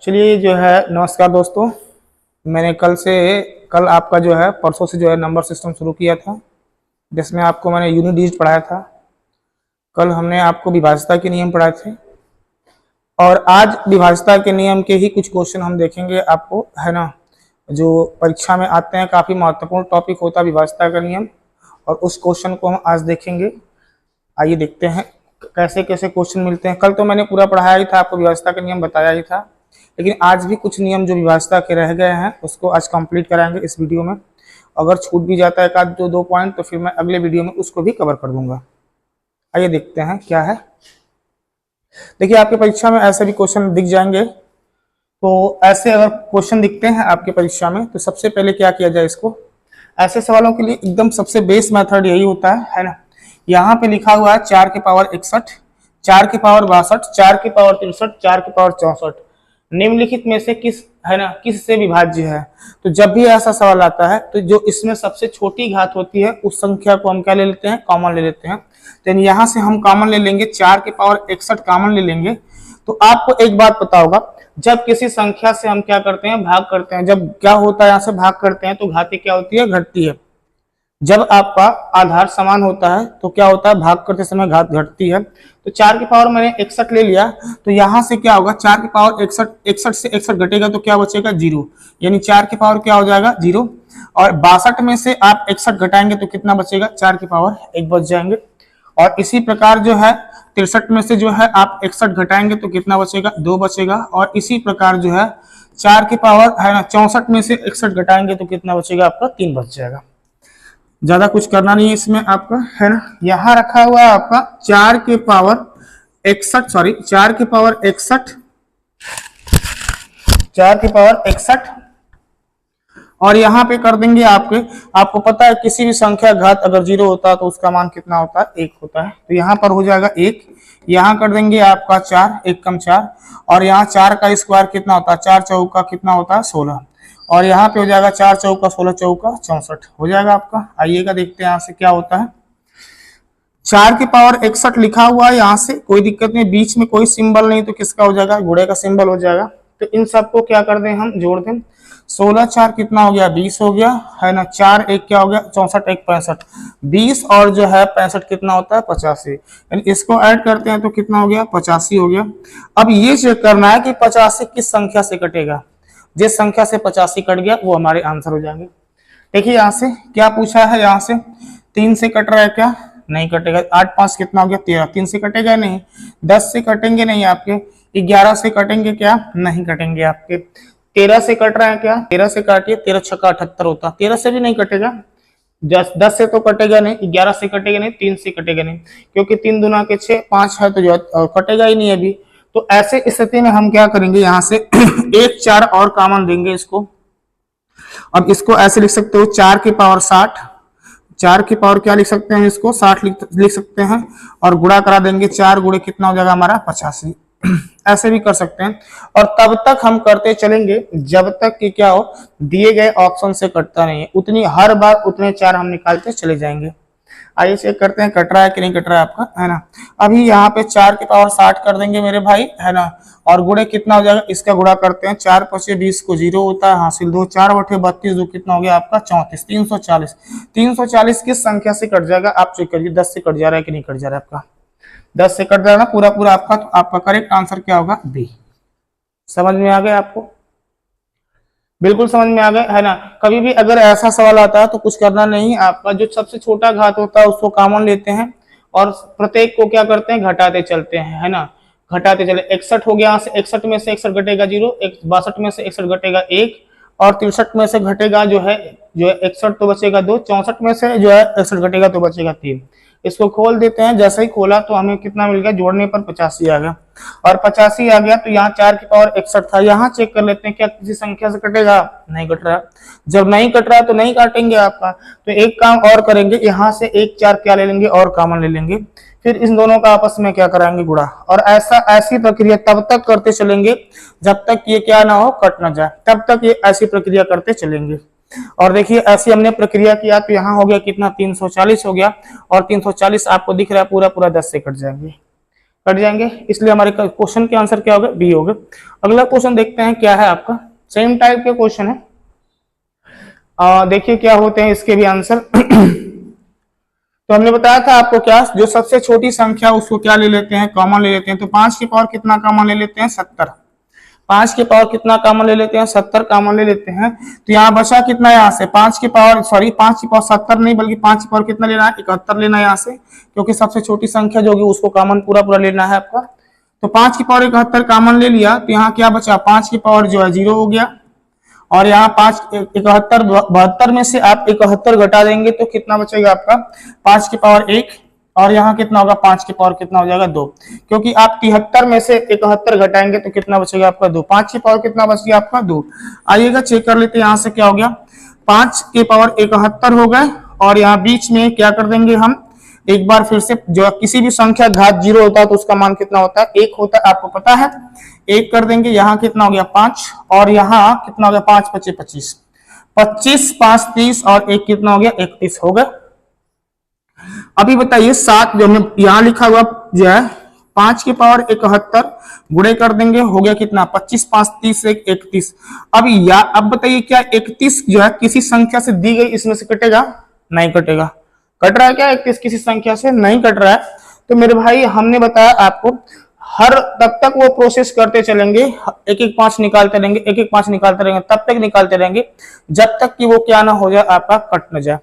चलिए जो है, नमस्कार दोस्तों। मैंने कल आपका जो है परसों से जो है नंबर सिस्टम शुरू किया था, जिसमें आपको मैंने यूनिट डिजिट पढ़ाया था। कल हमने आपको विभाज्यता के नियम पढ़ाए थे और आज विभाज्यता के नियम के ही कुछ क्वेश्चन हम देखेंगे आपको, है ना, जो परीक्षा में आते हैं। काफ़ी महत्वपूर्ण टॉपिक होता है विभाज्यता का नियम, और उस क्वेश्चन को हम आज देखेंगे। आइए देखते हैं कैसे कैसे क्वेश्चन मिलते हैं। कल तो मैंने पूरा पढ़ाया ही था, आपको विभाज्यता का नियम बताया ही था, लेकिन आज भी कुछ नियम जो विभाज्यता के रह गए हैं उसको आज कंप्लीट कराएंगे इस वीडियो में। अगर छूट भी जाता है एक आध दो पॉइंट तो फिर मैं अगले वीडियो में उसको भी कवर कर दूंगा। आइए देखते हैं क्या है। देखिए, आपके परीक्षा में ऐसे भी क्वेश्चन दिख जाएंगे। तो ऐसे अगर क्वेश्चन दिखते हैं आपके परीक्षा में तो सबसे पहले क्या किया जाए, इसको ऐसे सवालों के लिए एकदम सबसे बेस्ट मेथड यही होता है ना। यहाँ पे लिखा हुआ है 4 की पावर 61, 4 की पावर 62, 4 की पावर 63, 4 की पावर 64, निम्नलिखित में से किस से विभाज्य है। तो जब भी ऐसा सवाल आता है तो जो इसमें सबसे छोटी घात होती है उस संख्या को हम क्या ले लेते हैं, कॉमन ले लेते हैं। तो यहाँ से हम कॉमन ले लेंगे, 4 की पावर 61 कॉमन ले लेंगे। तो आपको एक बात पता होगा, जब किसी संख्या से हम क्या करते हैं, भाग करते हैं, जब क्या होता है यहाँ से भाग करते हैं तो घातें क्या होती है, घटती है। जब आपका आधार समान होता है तो क्या होता है, भाग करते समय घात घटती है। तो 4 की पावर मैंने 61 ले लिया, तो यहाँ से क्या होगा, 4 की पावर 61 से 61 घटेगा तो क्या बचेगा, 0। यानी 4 की पावर क्या हो जाएगा, 0। और 62 में से आप 61 घटाएंगे तो कितना बचेगा, 4 की पावर 1 बच जाएंगे। और इसी प्रकार जो है 63 में से जो है आप 61 घटाएंगे तो कितना बचेगा, 2 बचेगा। और इसी प्रकार जो है 4 की पावर है ना 64 में से 61 घटाएंगे तो कितना बचेगा, आपका 3 बच जाएगा। ज्यादा कुछ करना नहीं है इसमें आपका, है ना। यहाँ रखा हुआ है आपका 4 की पावर 61, 4 की पावर 61, 4 की पावर 61, और यहाँ पे कर देंगे आपको पता है किसी भी संख्या घात अगर 0 होता है तो उसका मान कितना होता है, 1 होता है। तो यहाँ पर हो जाएगा 1, यहाँ कर देंगे आपका 4, 1 कम 4, और यहाँ 4 का स्क्वायर कितना होता है, 4 चौका कितना होता है, 16, और यहाँ पे हो जाएगा 4 चौका 16 चौका 64 हो जाएगा आपका। आइएगा देखते हैं यहाँ से क्या होता है। 4 की पावर 61 लिखा हुआ है, यहाँ से कोई दिक्कत नहीं, बीच में कोई सिंबल नहीं तो किसका हो जाएगा, गुणे का सिंबल हो जाएगा। तो इन सबको क्या कर दें, हम जोड़ दें। 16 4 कितना हो गया, 20 हो गया, है ना। 4 1 क्या हो गया, 64 1 65, 20 और जो है 65 कितना होता है, 85। यानी इसको ऐड करते हैं तो कितना हो गया, 85 हो गया। अब ये चेक करना है कि 85 किस संख्या से कटेगा। जिस संख्या से 85 कट गया वो हमारे आंसर हो जाएंगे। देखिए यहाँ से क्या पूछा है, यहाँ से 3 से कट रहा है क्या, नहीं कटेगा। 8 5 कितना हो गया, 13, 3 से कटेगा नहीं। 10 से कटेंगे नहीं आपके। 11 से कटेंगे क्या, नहीं कटेंगे आपके। 13 से कट रहा है क्या, 13 से काटिए, 13 छक्का 78 होता, 13 से भी नहीं कटेगा। 10 से तो कटेगा नहीं, 11 से कटेगा नहीं, 3 से कटेगा नहीं, क्योंकि 3 दूना के 6, 5 है तो जो कटेगा ही नहीं अभी। तो ऐसे स्थिति में हम क्या करेंगे, यहाँ से 1 4 और कॉमन देंगे इसको। अब इसको ऐसे लिख सकते हो, 4 की पावर 60, 4 की पावर क्या लिख सकते हैं, इसको 60 लिख सकते हैं, और गुणा करा देंगे। 4 गुणे कितना हो जाएगा हमारा, 85। ऐसे भी कर सकते हैं। और तब तक हम करते चलेंगे जब तक कि क्या हो, दिए गए ऑप्शन से कटता नहीं है। उतनी हर बार उतने 4 हम निकालते चले जाएंगे। आइए चेक करते हैं कट रहा है कि नहीं कट रहा है आपका, है ना। अभी यहाँ पे 4 की पावर 60 कर देंगे मेरे भाई, है ना, और गुणे कितना हो जाएगा, इसका गुणा करते हैं। 4 5 20 को 0 होता है, हासिल 2, 4 बटे 32 2 कितना हो गया आपका, 34, 340। 340 किस संख्या से कट जाएगा, आप चेक करिए। 10 से कट जा रहा है कि नहीं कट जा रहा है आपका, 10 से कट जा रहा है पूरा पूरा आपका। तो आपका करेक्ट आंसर क्या होगा, बी। समझ में आ गया आपको, बिल्कुल समझ में आ गया, है ना। कभी भी अगर ऐसा सवाल आता है तो कुछ करना नहीं, आपका जो सबसे छोटा घात होता है उसको कॉमन लेते हैं और प्रत्येक को क्या करते हैं, घटाते चलते हैं, है ना। घटाते चले, 61 हो गया, यहाँ से 61 में से 61 घटेगा 0, 62 में से 61 घटेगा 1, और 63 में से घटेगा जो है 61 तो बचेगा 2, 64 में से जो है 61 घटेगा तो बचेगा 3। इसको खोल देते हैं, जैसे ही खोला तो हमें कितना मिल गया, जोड़ने पर 85 आ गया, और 85 आ गया। तो यहाँ 4 की पावर 61 था, यहाँ चेक कर लेते हैं क्या किसी संख्या से कटेगा, नहीं कट रहा। जब नहीं कट रहा तो नहीं काटेंगे आपका। तो एक काम और करेंगे, यहाँ से 1 4 क्या ले लेंगे और कॉमन ले लेंगे, फिर इन दोनों का आपस में क्या कराएंगे, गुणा। और ऐसी प्रक्रिया तब तक करते चलेंगे जब तक ये क्या ना हो, कट ना जाए, तब तक ये ऐसी प्रक्रिया करते चलेंगे। और देखिए ऐसी हमने प्रक्रिया किया तो यहाँ हो गया कितना, 340 हो गया, और 340 आपको दिख रहा है पूरा पूरा 10 से कट जाएंगे। कट जाएंगे, इसलिए हमारे क्वेश्चन के आंसर क्या होगा, बी होगा। अगला क्वेश्चन देखते हैं क्या है आपका, सेम टाइप के क्वेश्चन है। देखिए क्या होते हैं इसके भी आंसर। तो हमने बताया था आपको क्या, जो सबसे छोटी संख्या उसको क्या ले लेते हैं, कॉमन ले लेते हैं। तो 5 की पावर कितना कॉमन ले लेते हैं, 70। 5 की पावर कितना कॉमन ले लेते हैं, 70 कॉमन ले लेते हैं। तो यहाँ बचा कितना, यहाँ से 5 की पावर 70 नहीं बल्कि 5 की पावर कितना लेना है, 71 लेना है यहाँ से, क्योंकि सबसे छोटी संख्या जो होगी उसको कॉमन पूरा पूरा लेना है आपका। तो 5 की पावर 71 कॉमन ले लिया, तो यहाँ क्या बचा, 5 की पावर जो है 0 हो गया। और यहाँ 5 71 72 में से आप 71 घटा देंगे तो कितना बचेगा आपका, 5 की पावर 1। और यहाँ कितना होगा, 5 की पावर कितना हो जाएगा, 2, क्योंकि आप 73 में से 71 घटाएंगे तो कितना बचेगा आपका, 2। 5 की पावर कितना बच गया आपका, 2। आइएगा चेक कर लेते हैं, यहाँ से क्या हो गया, 5 की पावर 71 हो गए। और यहाँ बीच में क्या कर देंगे हम, एक बार फिर से, जो किसी भी संख्या घात 0 होता है तो उसका मान कितना होता है, 1 होता है, आपको पता है। 1 कर देंगे, यहाँ कितना हो गया 5, और यहाँ कितना हो गया 5 × 5 = 25, 25 5 30 और 1 कितना हो गया, 31 हो गया। अभी बताइए 7 जो हमने यहाँ लिखा हुआ जो है, 5 की पावर 71 गुणे कर देंगे, हो गया कितना, 25 5 30 31। अब बताइए क्या 31 जो है किसी संख्या से दी गई इसमें से कटेगा, नहीं कटेगा। कट रहा है क्या 31 किसी संख्या से, नहीं कट रहा है। तो मेरे भाई हमने बताया आपको, हर तब तक वो प्रोसेस करते चलेंगे, एक एक 5 निकालते रहेंगे, एक एक 5 निकालते रहेंगे, तब तक निकालते रहेंगे जब तक कि वो क्या ना हो जाए, आपका कट न जाए।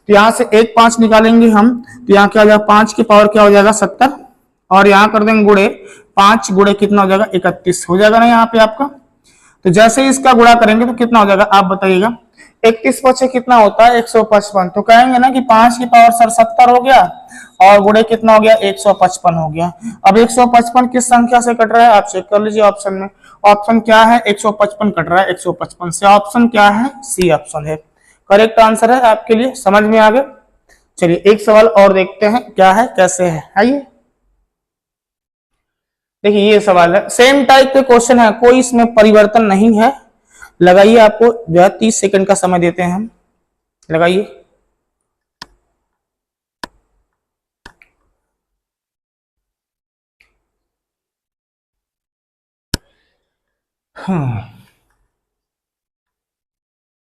तो यहाँ से एक 5 निकालेंगे हम, तो यहाँ क्या हो जाएगा, 5 की पावर क्या हो जाएगा 70, और यहाँ कर देंगे गुणे, 5 गुणे कितना हो जाएगा 31 हो जाएगा ना यहाँ पे आपका। तो जैसे ही इसका गुणा करेंगे तो कितना हो जाएगा, आप बताइएगा। 31 बचे कितना होता है 155। तो कहेंगे ना कि 5 की पावर 70 हो गया और गुणे कितना हो गया 155 हो गया। अब 155 किस संख्या से कट रहा है, आप चेक कर लीजिए ऑप्शन में। ऑप्शन क्या है, 155 कट रहा है 155 से। ऑप्शन क्या है, सी ऑप्शन है, करेक्ट आंसर है आपके लिए। समझ में आ गया। चलिए एक सवाल और देखते हैं क्या है कैसे है। आइए देखिए ये सवाल है, सेम टाइप के क्वेश्चन है, कोई इसमें परिवर्तन नहीं है। लगाइए, आपको जो है 30 सेकंड का समय देते हैं हम, लगाइए।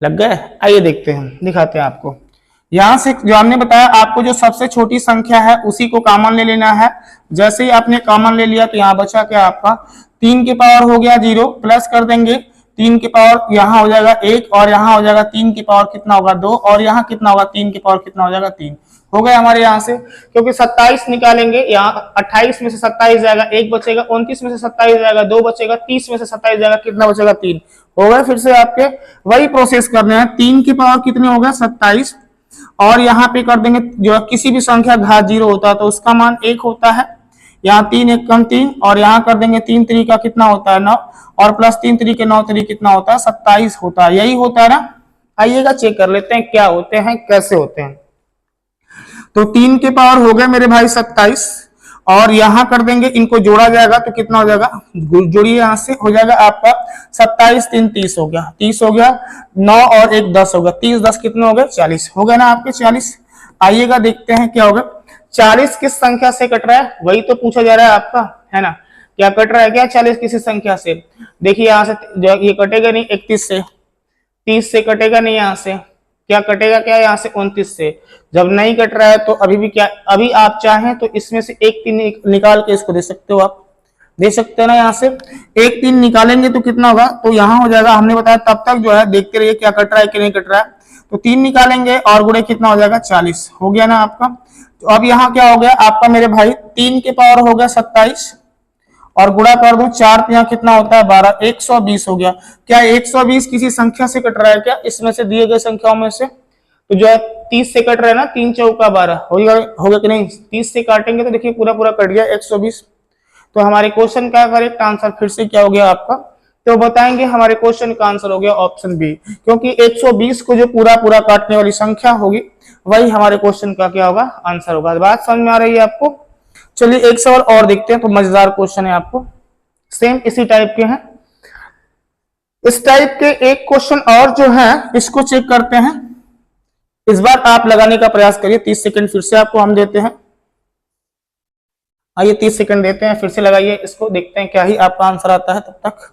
लग गए। आइए देखते हैं, दिखाते हैं आपको। यहां से जो हमने बताया आपको, जो सबसे छोटी संख्या है उसी को कॉमन ले लेना है। जैसे ही आपने कॉमन ले लिया तो यहाँ बचा क्या आपका, 3 की पावर हो गया 0, प्लस कर देंगे 3 की पावर, यहाँ हो जाएगा 1, और यहाँ हो जाएगा 3 की पावर कितना होगा 2, और यहाँ कितना होगा 3 की पावर कितना हो जाएगा 3 हो गए हमारे यहाँ से। क्योंकि 27 निकालेंगे, यहाँ 28 में से 27 जाएगा, 1 बचेगा, 29 में से 27 जाएगा, 2 बचेगा, 30 में से 27 जाएगा, कितना बचेगा 3 हो गए। फिर से आपके वही प्रोसेस करने हैं। 3 की पावर कितने हो गया 27, और यहाँ पे कर देंगे, जो किसी भी संख्या घात 0 होता है तो उसका मान 1 होता है। यहाँ 3 1 कम 3, और यहाँ कर देंगे 3 3 का कितना होता है 9, और प्लस 3 3 के 9 3 कितना होता है 27 होता है। यही होता है ना। आइएगा चेक कर लेते हैं क्या होते हैं कैसे होते हैं। तो 3 के पावर हो गए मेरे भाई 27, और यहां कर देंगे, इनको जोड़ा जाएगा तो कितना हो जाएगा, जोड़िए यहां से, हो जाएगा आपका 27 3 30 हो गया, 30 हो गया, 9 और 1 10 हो गया, 30 10 कितने हो गए 40 हो गए ना आपके 40। आइएगा देखते हैं क्या होगा। 40 किस संख्या से कट रहा है, वही तो पूछा जा रहा है आपका, है ना। क्या कट रहा है क्या 40 किसी संख्या से। देखिए यहाँ से ये कटेगा नहीं 31 से, 30 से कटेगा नहीं, यहाँ से क्या कटेगा, क्या यहाँ से 29 से। जब नहीं कट रहा है तो अभी भी क्या, अभी आप चाहें तो इसमें से 1 3 निकाल के इसको दे सकते हो, आप दे सकते हो ना। यहाँ से 1 3 निकालेंगे तो कितना होगा, तो यहाँ हो जाएगा, हमने बताया तब तक जो है देखते रहिए क्या कट रहा है कि नहीं कट रहा है। तो 3 निकालेंगे और गुणे कितना हो जाएगा 40 हो गया ना आपका। तो अब यहाँ क्या हो गया आपका मेरे भाई, 3 के पावर हो गया 27, और गुणा कर दो 4 यहाँ कितना होता है 12, 120 हो गया। क्या 120 किसी संख्या से कट रहा है क्या, इसमें से दिए गए संख्याओं में से। तो जो है 30 से कट रहा है ना, 3 चौका 12 हो गया कि नहीं। 30 से काटेंगे तो देखिए पूरा पूरा कट गया 120। तो हमारे क्वेश्चन का करेक्ट आंसर फिर से क्या हो गया आपका, तो बताएंगे हमारे क्वेश्चन का आंसर हो गया ऑप्शन बी, क्योंकि 120 को जो पूरा पूरा काटने वाली संख्या होगी वही हमारे क्वेश्चन का क्या होगा आंसर होगा। बात समझ में आ रही है आपको। चलिए एक सवाल और देखते हैं, तो मजेदार क्वेश्चन है आपको, सेम इसी टाइप के हैं। इस टाइप के एक क्वेश्चन और जो है इसको चेक करते हैं। इस बार आप लगाने का प्रयास करिए, 30 सेकंड फिर से आपको हम देते हैं। आइए 30 सेकंड देते हैं, फिर से लगाइए इसको, देखते हैं क्या ही आपका आंसर आता है तब तक।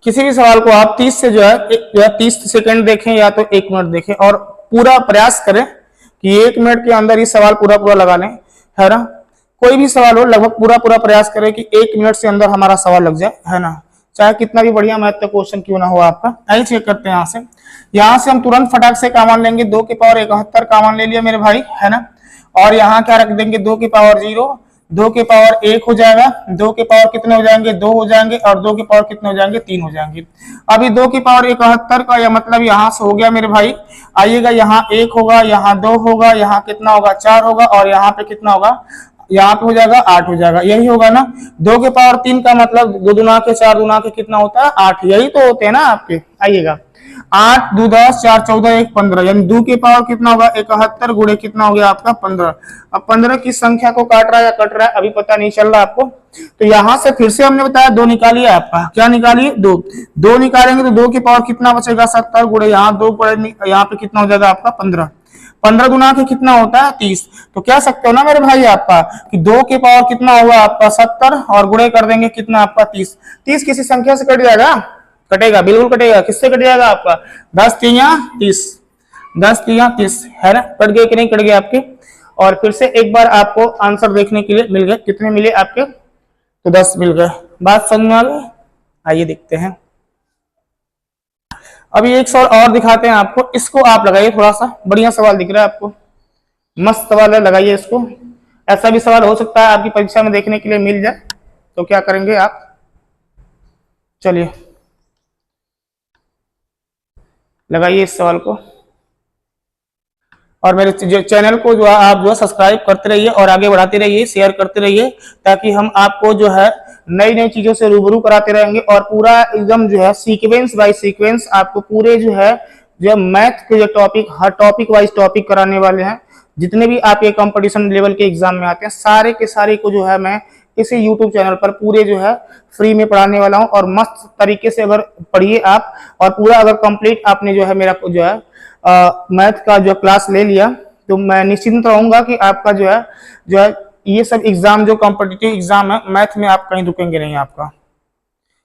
किसी भी सवाल को आप 30 से जो है या 30 सेकंड देखें या तो 1 मिनट देखें, और पूरा प्रयास करें कि 1 मिनट के अंदर ही सवाल पूरा पूरा लगा लें, है ना। कोई भी सवाल हो लगभग पूरा पूरा प्रयास करें कि 1 मिनट से अंदर हमारा सवाल लग जाए, है ना, चाहे कितना भी बढ़िया मैथ का क्वेश्चन क्यों ना हो आपका। आइए चेक करते हैं यहाँ से हम तुरंत फटाक से कॉमन लेंगे, 2 की पावर 71 कॉमन ले लिया मेरे भाई, है ना। और यहाँ क्या रख देंगे, 2 की पावर 0, 2 की पावर 1 हो जाएगा, 2 के पावर कितने हो जाएंगे, 2 हो जाएंगे, और 2 के पावर कितने हो जाएंगे, 3 हो जाएंगे। अभी 2 की पावर 71 का यह मतलब यहाँ से हो गया मेरे भाई। आइएगा यहाँ 1 होगा, यहाँ 2 होगा, यहाँ कितना होगा, 4 होगा, और यहाँ पे कितना होगा, यहाँ पे हो जाएगा 8 हो जाएगा, यही होगा ना। 2 के पावर 3 का मतलब 2 दूना के 4 दूना के कितना होता है, 8, यही तो होते हैं ना आपके। आइएगा 8 2 10 4 14 1 15, यानी 2 की पावर कितना होगा, 71 गुणे कितना हो गया आपका 15। अब 15 की संख्या को काट रहा है या कट रहा है अभी पता नहीं चल रहा आपको। तो यहां से फिर से हमने बताया 2 निकालिए, आपका क्या निकालिए, 2 निकालेंगे तो 2 की पावर कितना बचेगा, 70 गुणे यहाँ 2 यहाँ पे कितना हो जाएगा आपका 15, 15 गुना के कितना होता है 30। तो कह सकते हो ना मेरे भाई आपका कि 2 के पावर कितना होगा आपका 70, और गुणे कर देंगे कितना आपका 30। 30 किसी संख्या से कट जाएगा, कटेगा, बिल्कुल कटेगा। किससे कट जाएगा आपका, 10 3 30, 10 3 30, है ना। कट गए कि नहीं कट गए आपके। और फिर से एक बार आपको आंसर देखने के लिए मिल गए, कितने मिले आपके, तो 10 मिल गए। बात समझ में आ गई। आइए देखते हैं, अभी एक सवाल और दिखाते हैं आपको, इसको आप लगाइए, थोड़ा सा बढ़िया सवाल दिख रहा है आपको, मस्त सवाल है, लगाइए इसको। ऐसा भी सवाल हो सकता है आपकी परीक्षा में देखने के लिए मिल जाए, तो क्या करेंगे आप, चलिए लगाइए इस सवाल को। और मेरे चैनल को जो है आप जो है सब्सक्राइब करते रहिए और आगे बढ़ाते रहिए, शेयर करते रहिए, ताकि हम आपको जो है नई नई चीजों से रूबरू कराते रहेंगे, और पूरा एकदम जो है सीक्वेंस बाय सीक्वेंस आपको पूरे जो मैथ के जो टॉपिक, हर टॉपिक वाइज टॉपिक कराने वाले हैं। जितने भी आप ये कंपटीशन लेवल के एग्जाम में आते हैं सारे के सारे को जो है मैं इसी यूट्यूब चैनल पर पूरे जो है फ्री में पढ़ाने वाला हूं। और मस्त तरीके से अगर पढ़िए आप, और पूरा अगर कंप्लीट आपने जो है मेरा जो है मैथ का जो क्लास ले लिया, तो मैं निश्चिंत रहूंगा कि आपका जो है ये सब एग्जाम जो कॉम्पिटिटिव एग्जाम है मैथ में आप कहीं रुकेंगे नहीं आपका।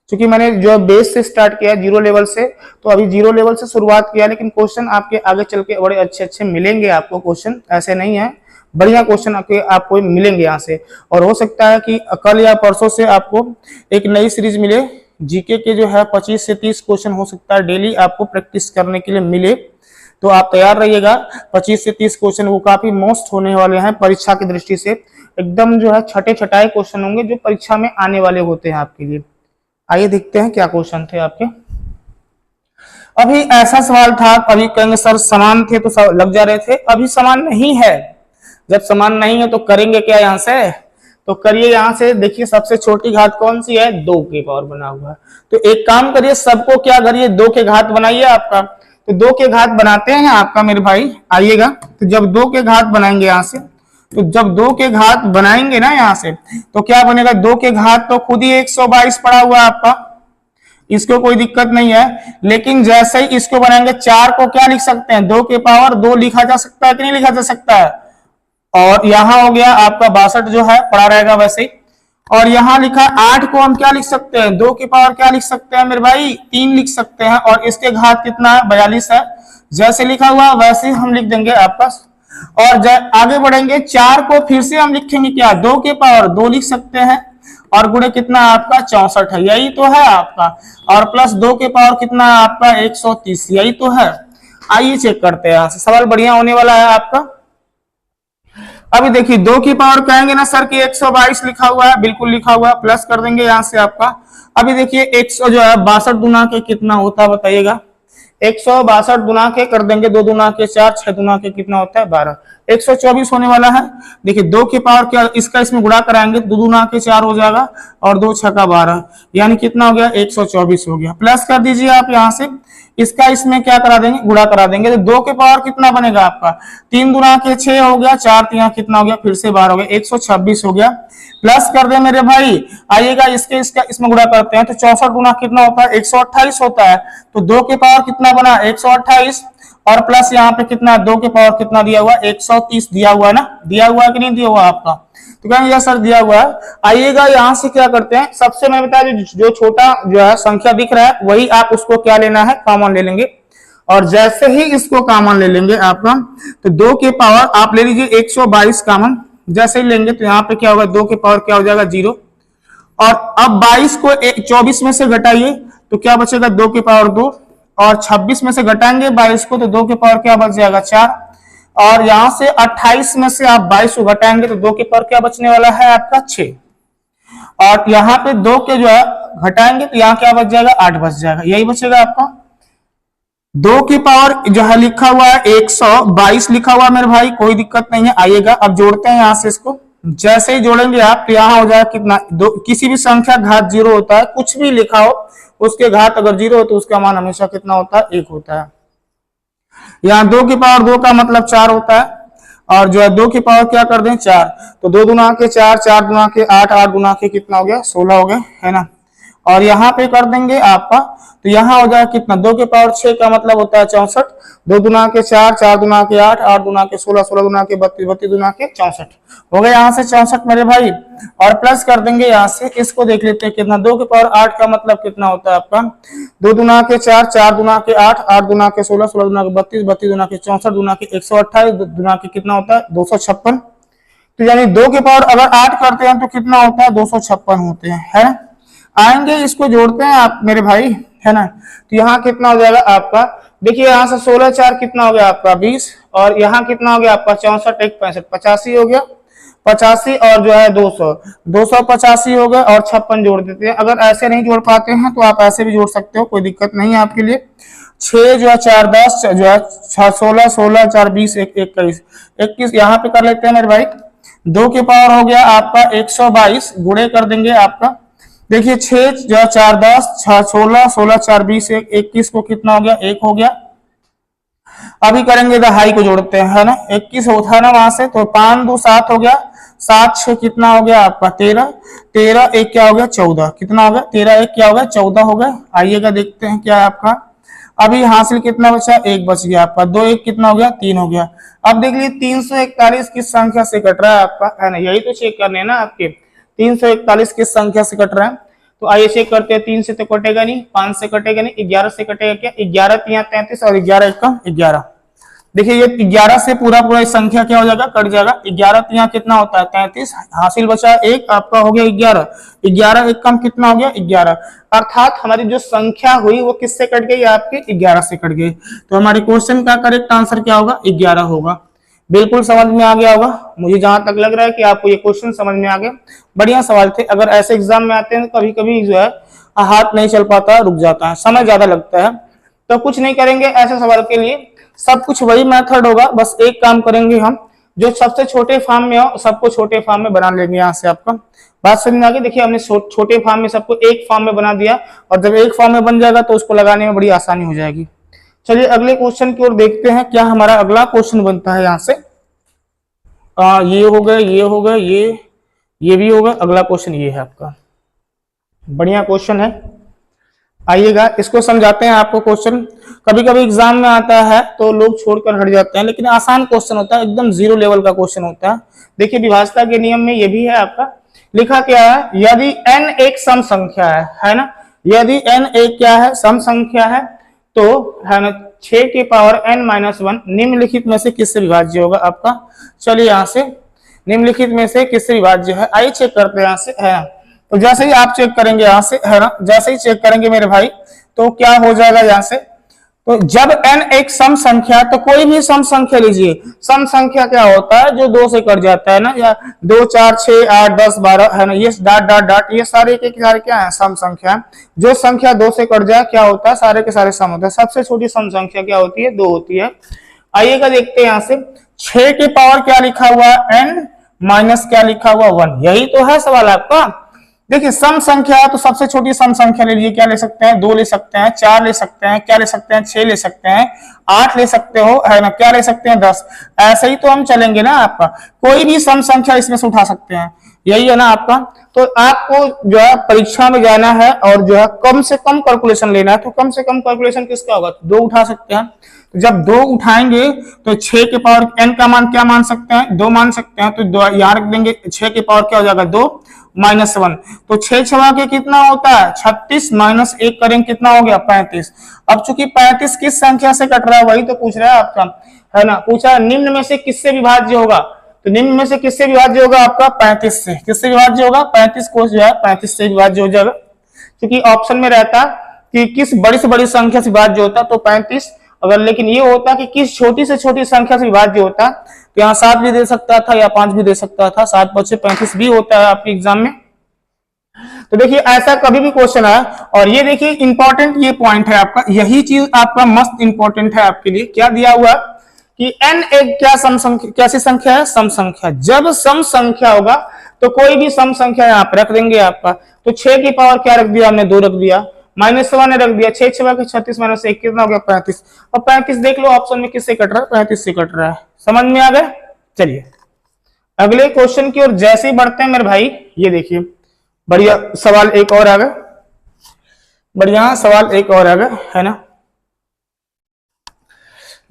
क्योंकि मैंने जो बेस से स्टार्ट किया 0 लेवल से, तो अभी 0 लेवल से शुरुआत किया, लेकिन क्वेश्चन आपके आगे चल के बड़े अच्छे अच्छे मिलेंगे आपको। क्वेश्चन ऐसे नहीं है, बढ़िया क्वेश्चन आपको मिलेंगे यहाँ से। और हो सकता है कि कल या परसों से आपको एक नई सीरीज मिले, जीके के जो है 25 से 30 क्वेश्चन हो सकता है डेली आपको प्रैक्टिस करने के लिए मिले, तो आप तैयार रहिएगा। 25 से 30 क्वेश्चन वो काफी मोस्ट होने वाले हैं परीक्षा की दृष्टि से, एकदम जो है छठे छठाए क्वेश्चन होंगे जो परीक्षा में आने वाले होते हैं आपके लिए। आइए देखते हैं क्या क्वेश्चन थे आपके। अभी ऐसा सवाल था, अभी कहेंगे सर समान थे तो लग जा रहे थे, अभी समान नहीं है। जब समान नहीं है तो करेंगे क्या यहाँ से, तो करिए यहाँ से, देखिए सबसे छोटी घात कौन सी है, 2 के पावर बना हुआ है। तो एक काम करिए, सबको क्या करिए, 2 के घात बनाइए आपका। तो 2 के घात बनाते हैं आपका मेरे भाई, आइएगा। तो जब 2 के घात बनाएंगे यहाँ से, तो जब 2 के घात बनाएंगे ना यहाँ से, तो क्या बनेगा, 2 के घात तो खुद ही 122 पड़ा हुआ है आपका, इसको कोई दिक्कत नहीं है। लेकिन जैसे ही इसको बनाएंगे 4 को क्या लिख सकते हैं, 2 के पावर 2 लिखा जा सकता है कि नहीं लिखा जा सकता है। और यहां हो गया आपका 62 जो है पड़ा रहेगा वैसे ही। और यहां लिखा 8 को हम क्या लिख सकते हैं, 2 के पावर क्या लिख सकते हैं मेरे भाई, 3 लिख सकते हैं। और इसके घात कितना है, 42 है। जैसे लिखा हुआ वैसे ही हम लिख देंगे आपका। और आगे बढ़ेंगे, 4 को फिर से हम लिखेंगे क्या, 2 के पावर 2 लिख सकते हैं, और गुणे कितना आपका 64 है, यही तो है आपका। और प्लस 2 के पावर कितना है आपका 130, यही तो है। आइए चेक करते हैं, सवाल बढ़िया होने वाला है आपका। अभी देखिए 2 की पावर कहेंगे ना सर कि 122 लिखा हुआ है, बिल्कुल लिखा हुआ है, प्लस कर देंगे यहाँ से आपका। अभी देखिए 100 जो है 62 गुना के कितना होता है बताइएगा, 162 गुना के कर देंगे, 2 गुना के 4, 6 गुना के कितना होता है 12। 124 होने वाला है। देखिए 2 की पावर क्या, इसका इसमें गुणा कराएंगे, 2 दूना के 4 हो जाएगा और 2 छक्का 12, यानी कितना हो गया 124 हो गया। प्लस कर दीजिए आप यहां से, इसका इसमें क्या करा देंगे, गुणा करा देंगे, तो 2 के पावर कितना बनेगा आपका, 3 दूना के 6 हो गया, 4 3 कितना हो गया, फिर से 12 हो गया, 126 हो गया। प्लस कर दे मेरे भाई, आइएगा इसके इसका इसमें गुणा करते हैं तो 64 गुना कितना होता है, 128 होता है। तो 2 के पावर कितना बना 128 और प्लस यहाँ पे कितना 2 के पावर कितना दिया हुआ 130 दिया हुआ है ना, दिया हुआ है कि नहीं दिया हुआ आपका, तो कहेंगे यह सर दिया हुआ है। आइएगा यहाँ से क्या करते हैं, सबसे मैं बता जो छोटा जो है संख्या दिख रहा है वही आप उसको क्या लेना है, कॉमन ले लेंगे। और जैसे ही इसको कॉमन ले लेंगे आपका, तो 2 के पावर आप ले लीजिए 122 कॉमन, जैसे ही लेंगे तो यहाँ पे क्या होगा, 2 के पावर क्या हो जाएगा 0। और अब 22 को 24 में से घटाइए तो क्या बचेगा 2 के पावर 2, और 26 में से घटाएंगे 22 को तो 2 के पावर क्या बच जाएगा 4, और यहां से 28 में से आप 22 को घटाएंगे तो 2 के पावर क्या बचने वाला है आपका 6, और यहाँ पे 2 के जो है घटाएंगे तो यहाँ क्या बच जाएगा 8 बच जाएगा, यही बचेगा आपका। 2 की पावर जो है लिखा हुआ है 122 लिखा हुआ है मेरे भाई, कोई दिक्कत नहीं है। आइएगा अब जोड़ते हैं यहां से इसको, जैसे ही जोड़ेंगे आप तो यहाँ हो जाएगा कितना, किसी भी संख्या घात 0 होता है, कुछ भी लिखा हो उसके घात अगर 0 हो तो उसका मान हमेशा कितना होता है 1 होता है। यहाँ 2 की पावर 2 का मतलब 4 होता है, और जो है 2 की पावर क्या कर दें 4, तो 2 दूना के 4, 4 दूना के 8, 8 दूना के कितना हो गया 16 हो गया है ना। और यहाँ पे कर देंगे आपका, तो यहाँ हो जाएगा कितना 2 के पावर 6 का मतलब होता है 64, 2 दूना के 4, 4 दूना के 8, 8 दूना के 16, 16 दूना के 32, 32 दूना के 64 हो गया यहाँ से 64 मेरे भाई। और प्लस कर देंगे यहाँ से, इसको देख लेते हैं कितना, 2 के पावर 8 का मतलब कितना होता है आपका, 2 दूना के 4, 4 दूना के 8, 8 दूना के 16, 16 दूना के 32, 32 दूना के 64 दूना के 128 दूना के कितना होता है 256। तो यानी 2 के पावर अगर 8 करते हैं तो कितना होता है 256 होते हैं, है ना। आएंगे इसको जोड़ते हैं आप मेरे भाई, है ना, तो यहाँ कितना हो जाएगा आपका, देखिए यहाँ से 16 4 कितना हो गया आपका 20, और यहाँ कितना हो गया आपका 64 1 65 85 हो गया, 85 और जो है 200 285 हो गया, और 56 जोड़ देते हैं। अगर ऐसे नहीं जोड़ पाते हैं तो आप ऐसे भी जोड़ सकते हो, कोई दिक्कत नहीं है आपके लिए। 6 जो है 4 10 जो है 16 16 4 20 21 21 यहाँ पे कर लेते हैं मेरे भाई। 2 के पावर हो गया आपका 122, गुणे कर देंगे आपका, देखिए 6 जो है 4 10 16 16 4 20 21 को कितना हो गया 1 हो गया। अभी करेंगे दहाई को जोड़ते हैं, है ना, 21 होता है ना वहां से, तो 5 2 7 हो गया, 7 6 कितना हो गया आपका 13, 13 1 क्या हो गया 14, कितना हो गया 13 1 क्या हो गया 14 हो गया। आइएगा देखते हैं क्या है आपका, अभी हासिल कितना बचा 1 बच गया आपका, 2 1 कितना हो गया 3 हो गया। अब देख लीजिए 341 किस संख्या से कट रहा है आपका, है ना, यही तो चेक करने है ना आपके, 341 किस संख्या से कट रहा है। तो आइए चेक करते हैं, 3 से तो कटेगा नहीं, 5 से कटेगा नहीं, 11 से कटेगा क्या, 11 3 33 और 11 1 11। देखिए ये 11 से पूरा पूरा संख्या क्या हो जाएगा कट जाएगा, 11 3 कितना होता है 33, हासिल बचा 1 आपका हो गया 11, 11 1 कम कितना हो गया 11, अर्थात हमारी जो संख्या हुई वो किससे कट गई आपकी 11 से कट गई। तो हमारे क्वेश्चन का करेक्ट आंसर क्या होगा 11 होगा। बिल्कुल समझ में आ गया होगा, मुझे जहां तक लग रहा है कि आपको ये क्वेश्चन समझ में आ गया। बढ़िया सवाल थे, अगर ऐसे एग्जाम में आते हैं तो कभी कभी जो है हाथ नहीं चल पाता, रुक जाता है, समय ज्यादा लगता है, तो कुछ नहीं करेंगे ऐसे सवाल के लिए, सब कुछ वही मेथड होगा, बस एक काम करेंगे हम, जो सबसे छोटे फॉर्म में हो सबको छोटे फॉर्म में बना लेंगे। यहाँ से आपका बात समझ में आ गई। देखिए हमने छोटे फॉर्म में सबको एक फॉर्म में बना दिया, और जब एक फॉर्म में बन जाएगा तो उसको लगाने में बड़ी आसानी हो जाएगी। चलिए अगले क्वेश्चन की ओर देखते हैं, क्या हमारा अगला क्वेश्चन बनता है यहाँ से। ये हो गए, ये हो गए, ये भी होगा। अगला क्वेश्चन ये है आपका, बढ़िया क्वेश्चन है। आइएगा इसको समझाते हैं आपको। क्वेश्चन कभी कभी एग्जाम में आता है तो लोग छोड़कर हट जाते हैं, लेकिन आसान क्वेश्चन होता है, एकदम 0 लेवल का क्वेश्चन होता है। देखिए विभाजता के नियम में ये भी है आपका, लिखा क्या है, यदि n एक सम संख्या है ना, यदि n एक क्या है सम संख्या है, तो है ना 6 की पावर n-1 निम्नलिखित में से किससे विभाज्य होगा आपका। चलिए यहाँ से निम्नलिखित में से किससे विभाज्य है, आइए चेक करते हैं यहाँ से, है ना। तो जैसे ही आप चेक करेंगे यहाँ से, है ना, जैसे ही चेक करेंगे मेरे भाई, तो क्या हो जाएगा यहाँ से, तो जब n एक सम संख्या, तो कोई भी सम संख्या लीजिए, सम संख्या क्या होता है जो 2 से कट जाता है ना, या 2 4 6 8 10 12 है ना, ये डॉट डॉट डॉट, ये सारे के सारे क्या है सम संख्या। जो संख्या 2 से कट जाए क्या होता है, सारे के सारे सम होता है। सबसे छोटी सम संख्या क्या होती है 2 होती है। आइएगा देखते हैं यहाँ से 6 के पावर क्या लिखा हुआ है n माइनस क्या लिखा हुआ 1, यही तो है सवाल आपका। देखिए सम संख्या है तो सबसे छोटी सम संख्या ले लीजिए, क्या ले सकते हैं 2 ले सकते हैं, 4 ले सकते हैं, क्या ले सकते हैं 6 ले सकते हैं, 8 ले सकते हो है ना, क्या ले सकते हैं 10। ऐसे ही तो हम चलेंगे ना, आपका कोई भी सम संख्या इसमें से उठा सकते हैं, यही है ना आपका। तो आपको जो है परीक्षा में जाना है और जो है कम से कम कैलकुलेशन लेना है, तो कम से कम कैलकुलेशन किसका होगा, 2 उठा सकते हैं। तो जब 2 उठाएंगे तो 6 के पावर n का मान क्या मान सकते हैं 2 मान सकते हैं, तो यहाँ रख देंगे 6 के पावर क्या हो जाएगा 2 माइनस 1, तो 6 छवा के कितना होता है 36 माइनस 1 करेंगे कितना हो गया 35। अब चूंकि 35 किस संख्या से कट रहा है वही तो पूछ रहा है आपका, है ना, पूछा निम्न में से किससे विभाज्य होगा, तो निम्न में से किससे विभाज्य होगा आपका 35 से, किससे विभाज्य होगा 35 को जो है 35 से विभाज्य हो जाएगा, क्योंकि ऑप्शन में रहता कि किस बड़ी से बड़ी संख्या से विभाज्य होता तो 35, अगर लेकिन ये होता कि किस छोटी से छोटी संख्या से विभाज्य होता तो यहाँ 7 भी दे सकता था या 5 भी दे सकता था, 7 5 से 35 भी होता है आपके एग्जाम में। तो देखिए ऐसा कभी भी क्वेश्चन है, और ये देखिए इंपॉर्टेंट ये पॉइंट है आपका, यही चीज आपका मस्त इंपॉर्टेंट है आपके लिए, क्या दिया हुआ कि n एक क्या सम संख्या, कैसी संख्या है सम संख्या, जब सम संख्या होगा तो कोई भी सम संख्या यहाँ पे रख देंगे आपका, तो 6 की पावर क्या रख दिया हमने 2 रख दिया, माइनस 1 ने रख दिया, 6 6 के 36 माइनस 1 कितना हो गया 35। और 35 देख लो ऑप्शन में किससे कट रहा है 35 से कट रहा है, समझ में आ गया। चलिए अगले क्वेश्चन की ओर जैसे ही बढ़ते हैं मेरे भाई, ये देखिए बढ़िया सवाल एक और आ गया, बढ़िया सवाल एक और आ गया है ना।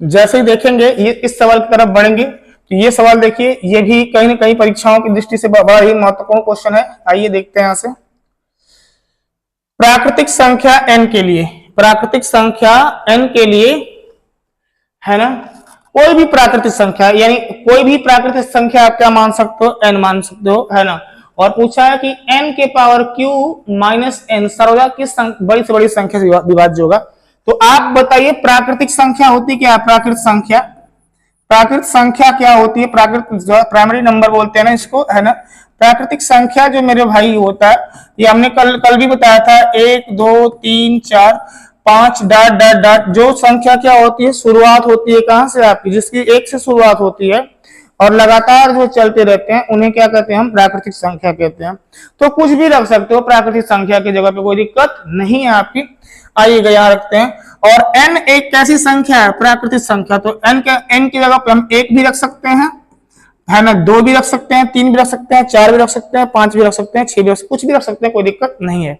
जैसे ही देखेंगे ये इस सवाल की तरफ बढ़ेंगे तो ये सवाल देखिए, ये भी कहीं ना कहीं परीक्षाओं की दृष्टि से बड़ा ही महत्वपूर्ण क्वेश्चन है। आइए देखते हैं यहां से, प्राकृतिक संख्या n के लिए, प्राकृतिक संख्या n के लिए है ना, कोई भी प्राकृतिक संख्या यानी कोई भी प्राकृतिक संख्या आप क्या मान सकते हो n मान सकते हो है ना, और पूछा है कि n के पावर q माइनस n सर्वदा किस बड़ी से बड़ी संख्या से विभाज्य होगा। तो आप बताइए प्राकृतिक संख्या होती क्या है, प्राकृतिक संख्या, प्राकृतिक संख्या क्या होती है, प्राकृतिक प्राइमरी नंबर बोलते हैं ना इसको है ना। प्राकृतिक संख्या जो मेरे भाई होता है, ये हमने कल भी बताया था 1 2 3 4 5 डॉट डॉट डॉट, जो संख्या क्या होती है शुरुआत होती है कहां से आपकी, जिसकी 1 से शुरुआत होती है और लगातार जो चलते रहते हैं उन्हें क्या कहते हैं हम प्राकृतिक संख्या कहते हैं। तो कुछ भी रख सकते हो प्राकृतिक संख्या की जगह पे, कोई दिक्कत नहीं है आपकी। आइएगा यहाँ रखते हैं, और n एक कैसी संख्या है प्राकृतिक संख्या, तो n की जगह पे हम 1 भी रख सकते हैं है ना, 2 भी रख सकते हैं, 3 भी रख सकते हैं, 4 भी रख सकते हैं, 5 भी रख सकते हैं, 6 भी रख सकते हैं, कुछ भी रख सकते हैं, कोई दिक्कत नहीं है।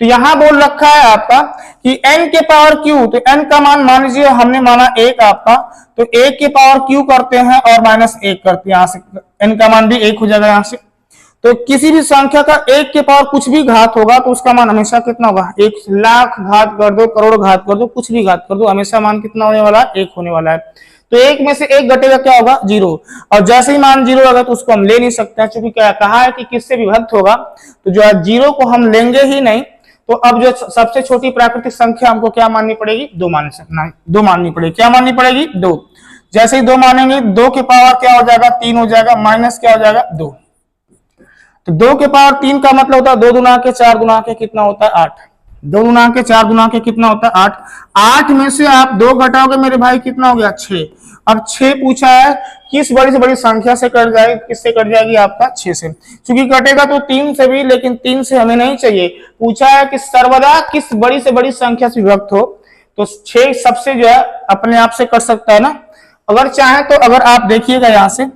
तो यहां बोल रखा है आपका कि n के पावर q, तो n का मान मान लीजिए हमने माना 1 आपका, तो 1 के पावर q करते हैं और माइनस 1 करते हैं, यहां से n का मान भी 1 हो जाएगा यहां से। तो किसी भी संख्या का 1 के पावर कुछ भी घात होगा तो उसका मान हमेशा कितना होगा, 1 लाख घात कर दो, करोड़ घात कर दो, कुछ भी घात कर दो, हमेशा मान कितना होने वाला है 1 होने वाला है। तो 1 में से 1 घटेगा क्या होगा 0, और जैसे ही मान 0 होगा तो उसको हम ले नहीं सकते हैं, क्योंकि क्या कहा है कि किससे विभक्त होगा, तो जो है 0 को हम लेंगे ही नहीं। तो अब जो सबसे छोटी प्राकृतिक संख्या हमको क्या माननी पड़ेगी 2 माननी पड़ेगी, क्या माननी पड़ेगी 2। जैसे ही 2 मानेंगे 2 के पावर क्या हो जाएगा 3 हो जाएगा, माइनस क्या हो जाएगा 2। तो 2 के पावर 3 का मतलब होता है 2 गुना के 4 गुना के कितना होता है 8, 2 गुना के 4 गुना के कितना होता है 8। 8 में से आप 2 घटाओगे मेरे भाई कितना हो गया 6। अब 6 पूछा है किस बड़ी से बड़ी संख्या से कट जाएगी, किससे कट जाएगी आपका 6 से, क्योंकि कटेगा तो 3 से भी, लेकिन 3 से हमें नहीं चाहिए। पूछा है कि सर्वदा किस बड़ी से बड़ी संख्या से विभक्त हो, तो 6 सबसे जो है अपने आप से कट सकता है ना। अगर चाहे तो अगर आप देखिएगा यहां से,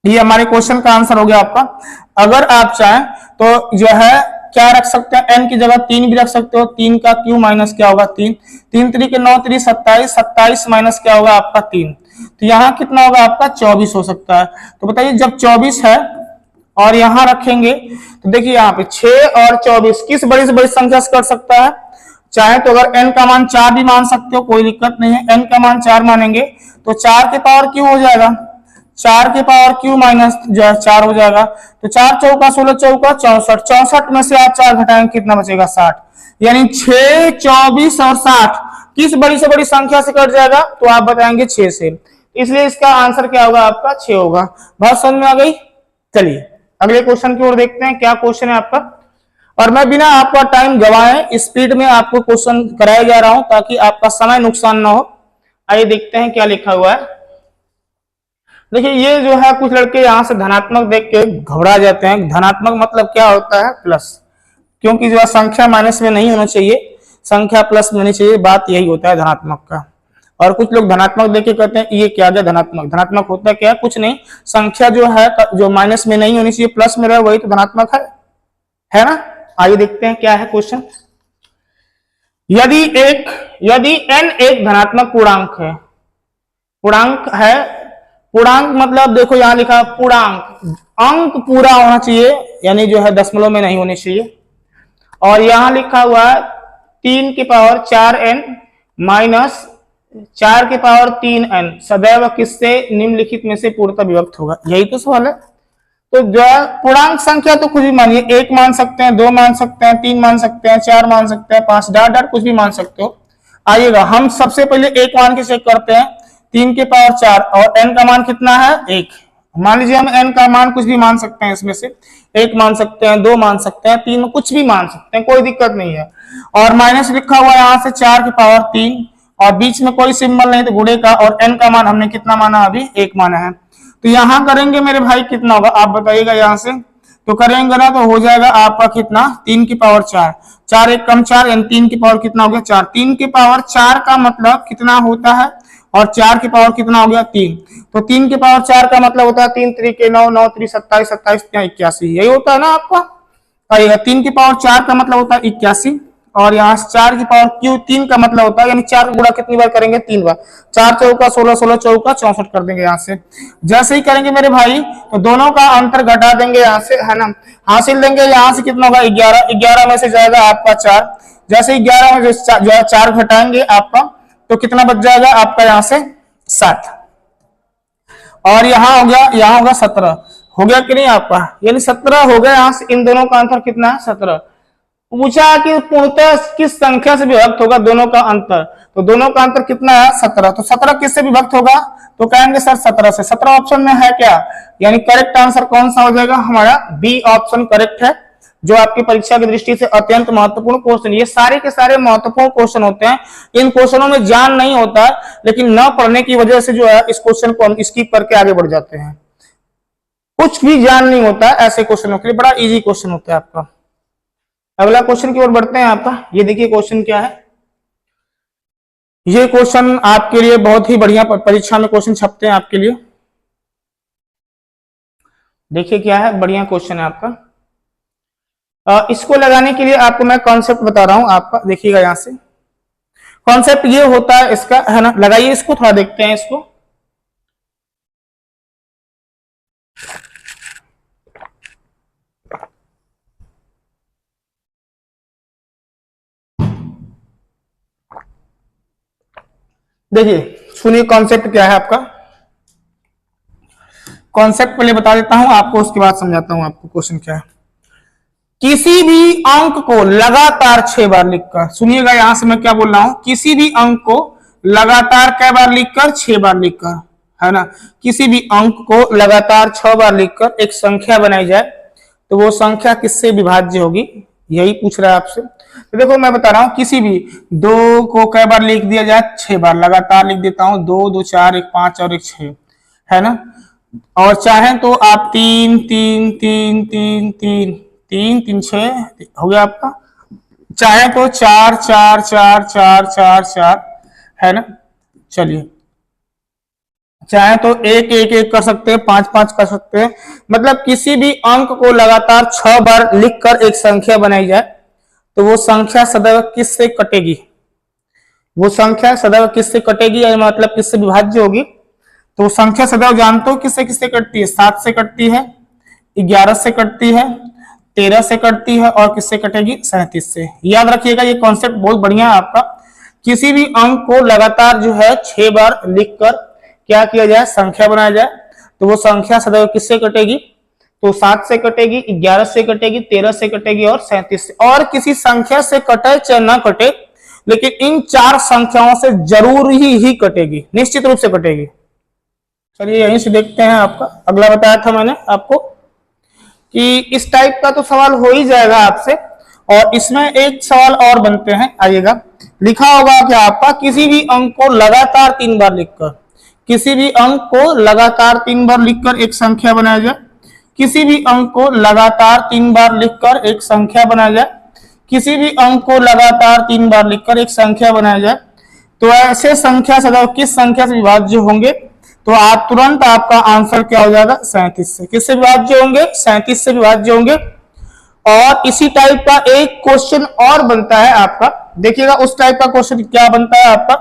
ये हमारे क्वेश्चन का आंसर हो गया आपका। अगर आप चाहें तो जो है क्या रख सकते हैं, n की जगह 3 भी रख सकते हो, 3 का q माइनस क्या होगा 3, 3 3 के 9 3 27, 27 माइनस क्या होगा आपका 3, तो यहाँ कितना होगा आपका 24 हो सकता है। तो बताइए जब 24 है और यहाँ रखेंगे तो देखिए यहाँ पे 6 और 24 किस बड़ी से बड़ी संख्या से कर सकता है। चाहे तो अगर n का मान 4 भी मान सकते हो, कोई दिक्कत नहीं है, n का मान 4 मानेंगे तो 4 के पावर q हो जाएगा, 4 के पावर q माइनस जो है 4 हो जाएगा। तो 4 चौका 16 चौका 64, 64 में से आप 4 घटाएंगे कितना बचेगा 60, यानी 6 24 और 60 किस बड़ी से बड़ी संख्या से कट जाएगा, तो आप बताएंगे 6 से, इसलिए इसका आंसर क्या होगा आपका 6 होगा। बात समझ में आ गई। चलिए अगले क्वेश्चन की ओर देखते हैं, क्या क्वेश्चन है आपका। और मैं बिना आपका टाइम गवाए स्पीड में आपको क्वेश्चन कराया जा रहा हूं ताकि आपका समय नुकसान ना हो, आइए देखते हैं क्या लिखा हुआ है। देखिए ये जो है कुछ लड़के यहाँ से धनात्मक देख के घबरा जाते हैं। धनात्मक मतलब क्या होता है? प्लस, क्योंकि जो है संख्या माइनस में नहीं होना चाहिए, संख्या प्लस में होनी चाहिए, बात यही होता है धनात्मक का। और कुछ लोग धनात्मक देख के कहते हैं ये क्या गया धनात्मक। धनात्मक होता है क्या? कुछ नहीं, संख्या जो है जो माइनस में नहीं होनी चाहिए प्लस में रहे वही तो धनात्मक है ना। आइए देखते हैं क्या है क्वेश्चन। यदि n एक धनात्मक पूर्णांक है, पूर्णांक है, पूर्णांक मतलब देखो यहां लिखा पूर्णांक, अंक पूरा होना चाहिए, यानी जो है दशमलव में नहीं होने चाहिए। और यहां लिखा हुआ है 3 की पावर 4n माइनस 4 की पावर 3n सदैव किससे निम्नलिखित में से पूर्णतः विभक्त होगा? यही तो सवाल है। तो जो है पूर्णांक संख्या तो कुछ भी मानिए, 1 मान सकते हैं, 2 मान सकते हैं, 3 मान सकते हैं, 4 मान सकते हैं, 5 डाट डाट कुछ भी मान सकते हो। आइएगा हम सबसे पहले 1 मान के चेक करते हैं। 3 के पावर 4 और n का मान कितना है? 1। मान लीजिए हम n का मान कुछ भी मान सकते हैं, इसमें से 1 मान सकते हैं, 2 मान सकते हैं, 3 कुछ भी मान सकते हैं, कोई दिक्कत नहीं है। और माइनस लिखा हुआ है यहाँ से 4 की पावर 3 और बीच में कोई सिंबल नहीं तो गुणे का, और n का मान हमने कितना माना? अभी 1 माना है। तो यहां करेंगे मेरे भाई कितना होगा आप बताइएगा? यहां से तो करेंगे ना तो हो जाएगा आपका कितना? 3 की पावर 4, 4 1 कम 4 यानी 3 की पावर कितना हो गया? 4। 3 की पावर 4 का मतलब कितना होता है? और 4 की पावर कितना हो गया? 3। तो 3 की पावर 4 का मतलब होता है 3 3 9 9 3 27 27 81, यही होता है ना आपका। आइएगा 3 की पावर 4 का मतलब होता है 81 और यहाँ 4 की पावर क्यू 3 का मतलब होता है, यानी 4 गुणा कितनी बार करेंगे? 3 बार। 4 चौका 16, 16 चौका 64 कर देंगे यहाँ से। जैसे ही करेंगे मेरे भाई तो दोनों का अंतर घटा देंगे यहाँ से, है ना। हासिल देंगे यहाँ से कितना होगा? 11। 11 में से जाएगा आपका 4। जैसे 11 में जो 4 घटाएंगे आपका तो कितना बच जाएगा आपका? यहाँ से 7। और यहाँ हो गया, यहाँ होगा 17। हो गया कि नहीं आपका? यानी 17 हो गया। यहाँ से इन दोनों का अंतर कितना है? 17। पूछा कि पूर्णतः किस संख्या से विभक्त होगा दोनों का अंतर, तो दोनों का अंतर कितना है? 17। तो 17 किससे विभक्त होगा? तो कहेंगे सर 17 से। 17 ऑप्शन में है क्या? यानी करेक्ट आंसर कौन सा हो जाएगा हमारा? बी ऑप्शन करेक्ट है, जो आपकी परीक्षा की दृष्टि से अत्यंत महत्वपूर्ण क्वेश्चन। ये सारे के सारे महत्वपूर्ण क्वेश्चन होते हैं। इन क्वेश्चनों में जान नहीं होता है, लेकिन न पढ़ने की वजह से जो है इस क्वेश्चन को हम स्किप करके आगे बढ़ जाते हैं। कुछ भी जान नहीं होता है ऐसे क्वेश्चनों के लिए, बड़ा इजी क्वेश्चन होता है आपका। अगला क्वेश्चन की ओर बढ़ते हैं आपका। ये देखिए क्वेश्चन क्या है। ये क्वेश्चन आपके लिए बहुत ही बढ़िया, परीक्षा में क्वेश्चन छपते हैं आपके लिए। देखिए क्या है, बढ़िया क्वेश्चन है आपका। इसको लगाने के लिए आपको मैं कॉन्सेप्ट बता रहा हूं आपका, देखिएगा यहां से। कॉन्सेप्ट ये होता है इसका, है ना। लगाइए इसको, थोड़ा देखते हैं इसको। देखिए सुनिए कॉन्सेप्ट क्या है आपका। कॉन्सेप्ट पहले बता देता हूं आपको, उसके बाद समझाता हूं आपको क्वेश्चन क्या है। किसी भी अंक को लगातार 6 बार लिखकर, सुनिएगा यहां से मैं क्या बोल रहा हूं, किसी भी अंक को लगातार कै बार लिखकर? 6 बार लिखकर, है ना। किसी भी अंक को लगातार 6 बार लिखकर एक संख्या बनाई जाए तो वो संख्या किससे विभाज्य होगी? यही पूछ रहा है आपसे। तो देखो मैं बता रहा हूं, किसी भी 2 को कै बार लिख दिया जाए? 6 बार। लगातार लिख देता हूं, 2 2 4 1 5 और 1 6, है ना। और चाहें तो आप 3 3 3 3 3 3 3 6 हो गया आपका। चाहे तो 4 4 4 4 4 4, है ना। चलिए चाहे तो 1 1 1 कर सकते हैं, 5 5 कर सकते हैं। मतलब किसी भी अंक को लगातार 6 बार लिखकर एक संख्या बनाई जाए तो वो संख्या सदैव किससे कटेगी? वो संख्या सदैव किससे कटेगी, मतलब किससे विभाज्य होगी? तो संख्या सदैव जानते हो किससे किससे कटती है? 7 से कटती है, 11 से कटती है, 13 से कटती है, और किससे कटेगी? 37 से। याद रखिएगा ये कॉन्सेप्ट बहुत बढ़िया है आपका। किसी भी अंक को लगातार जो है 6 बार लिखकर क्या किया जाए? संख्या बनाया जाए तो वो संख्या सदैव किससे कटेगी? तो 7 से कटेगी, 11 से कटेगी, 13 से कटेगी और 37 से। और किसी संख्या से कटे चाहे ना कटे, लेकिन इन 4 संख्याओं से जरूर ही कटेगी, निश्चित रूप से कटेगी। चलिए यहीं से देखते हैं आपका। अगला बताया था मैंने आपको कि इस टाइप का तो सवाल हो ही जाएगा आपसे, और इसमें एक सवाल और बनते हैं, आइएगा। लिखा होगा कि आपका किसी भी अंक को लगातार 3 बार लिखकर, किसी भी अंक को लगातार 3 बार लिखकर एक संख्या बनाया जाए, किसी भी अंक को लगातार 3 बार लिखकर एक संख्या बनाया जाए, किसी भी अंक को लगातार 3 बार लिखकर एक संख्या बनाया जाए, तो ऐसे संख्या सदैव किस संख्या से विभाज्य होंगे? तो आप तुरंत आपका आंसर क्या हो जाएगा? 37 से। किससे विभाज्य होंगे? 37 से विभाज्य होंगे। और इसी टाइप का एक क्वेश्चन और बनता है आपका, देखिएगा उस टाइप का क्वेश्चन क्या बनता है आपका,